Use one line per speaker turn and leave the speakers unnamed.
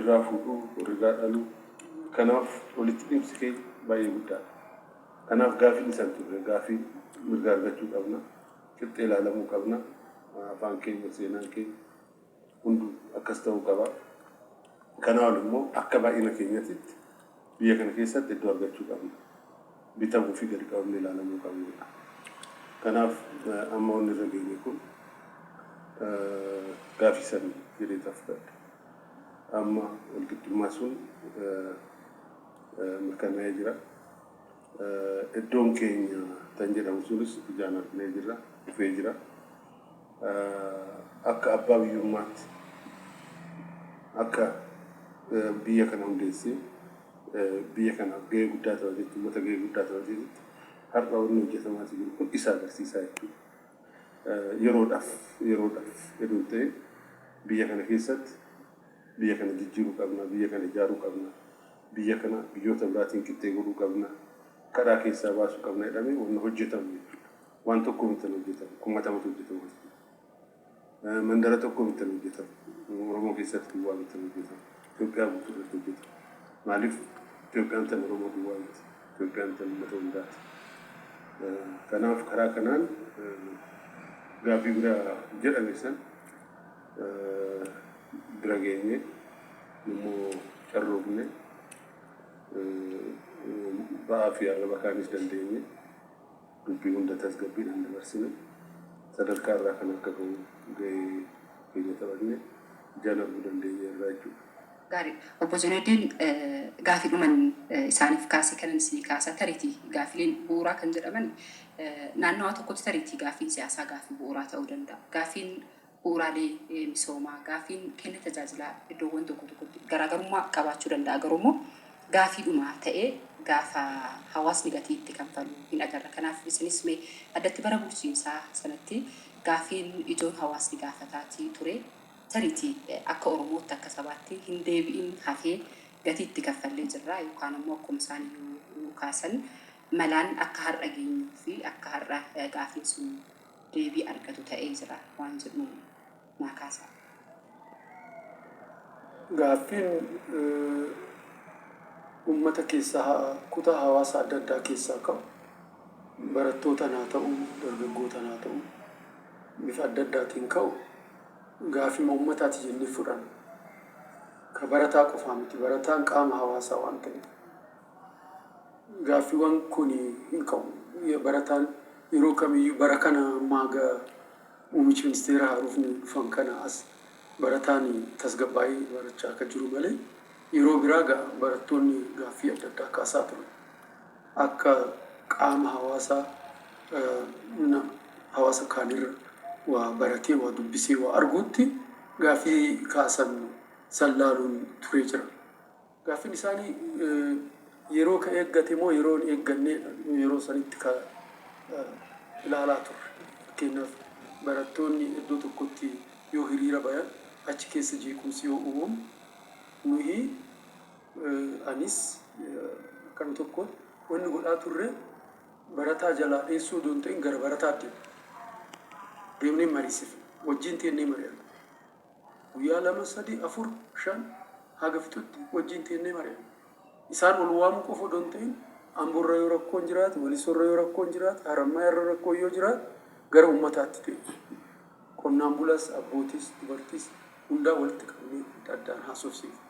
Rafuudhu rigaa dhalu kanaaf walitti dhimsikee baay'ee guddaadha. Kanaaf gaafii isaan ture gaafii mirga argachuu qabna, qixxee ilaalamuu qabna, afaan keenya seenaan keenya hundu akkas ta'uu qaba. Kanaaf immoo akka baay'ina keenyatti biyya kana keessatti iddoo argachuu qabna. Bitamuu fi gadi qabamnee ilaalamuu qabna. Kanaaf amma wanni irra geenye kun gaafii san jedhee taafadha. Amma walqixxummaa sun mirkanaa'ee jira. Iddoon keenya tan jedhamu sunis ijaan arginee jirra, dhufee jira. Akka abbaa biyyummaatti akka biyya kana hundeessee biyya kanaaf gahee guddaa taphateetti, uummata gahee guddaa taphateetti har'a wanni hojjetamaa jiru kun isa agarsiisaa jechuudha. Yeroodhaaf hedduun ta'e biyya kana keessatti biyya kana jijjiiruu qabna, biyya kana ijaaruu qabna, biyya kana biyyoota biraatiin qixxee godhuu qabna, karaa keessaa baasuu qabna jedhamee wanni hojjetamu jechuudha. Waan tokko miti hojjetamu, kummatamatu hojjetamu. Mandara tokko miti hojjetamu, Oromoo keessatti duwwaa miti hojjetamu, Itoophiyaa guutuu irratti hojjetamu. Maaliif Itoophiyaan tan Oromoo duwwaa miti, Itoophiyaan tan uummata hundaati. Kanaaf karaa kanaan gaafii biraa jedhame san bira geenye immoo carroofne ba'aa fi arraba kaanis dandeenye dubbii hunda tasgabbiidhaan dabarsine sadarkaa irraa kan akka ga'u gahee keenya taphanne ijaan arguu dandeenye irraa jechuudha.
Gaarii obbo Junaydin gaafii dhuman isaaniif kaasee kanan isinii kaasaa tariitii gaafileen bu'uuraa kan jedhaman naannawaa tokkotti tariitii gaafiin siyaasaa gaafii bu'uuraa ta'uu danda'a. Gaafiin bu'uuraalee misoomaa gaafiin kenna tajaajilaa iddoowwan tokko tokkotti garaagarummaa qabaachuu danda'a. Garuu gaafii dhumaa ta'ee gaafa hawaasni gatii itti kanfalu hin agarra. Kanaaf isinis mee addatti bara bulchiinsaa sanatti gaafiin ijoon hawaasni gaafataatii ture tariitii akka Oromootti akka sabaatti hin deebi'in hafee gatii itti kaffallee jirra yookaan immoo akkuma isaan kaasan malaan akka har'a geenyuu fi akka har'a gaafiin sun deebii argatu ta'ee jira waan jedhu naa kaasa.
Gaafiin uummata keessaa kutaa hawaasa adda addaa keessaa qabu barattootaan haa ta'u, dargaggootaan haa ta'u, bifa adda addaatiin ka'u gaafii uummataati jennee fudhanna. Ka barataa qofaa miti, barataan qaama hawaasaa waan ta'eef. Gaafiiwwan kun hin ka'u. Barataan yeroo kamiyyuu bara kana maaga muummichi ministeera haarofni dhufan kana as barataan tasgabbaa'ee barachaa akka jiru malee yeroo biraa barattoonni gaafii adda addaa kaasaa turan. Akka qaama hawaasaa hawaasa kaanirra waa baratee waa dubbisee waa arguutti gaafii kaasan sallaaluun turee jira. Gaafiin isaanii yeroo ka eeggate moo yeroo hin eegganne yeroo sanitti ka ilaalaa turre. Fakkeenyaaf barattoonni iddoo tokkotti yoo hiriira bayan achi keessa jeequmsi yoo uumamu nuyi anis kan tokko wanni godhaa turre barataa jalaa dheessuu doon ta'in gara barataa deemnee mariisifne wajjin teennee mari'anna. Guyyaa 2, 3, 4, 5 haga fixutti wajjin teennee mari'anna. Isaan ol waamuu qofa doon ta'in Amboorra yoo rakkoon jiraatu, Walisorra yoo rakkoon jiraatu, Harammaa irra rakkoo yoo jiraatu gara uummataatti ta'e. Qonnaan bulaas, abbootis, dubartis hundaa walitti qabnee addaan haasofsiifne.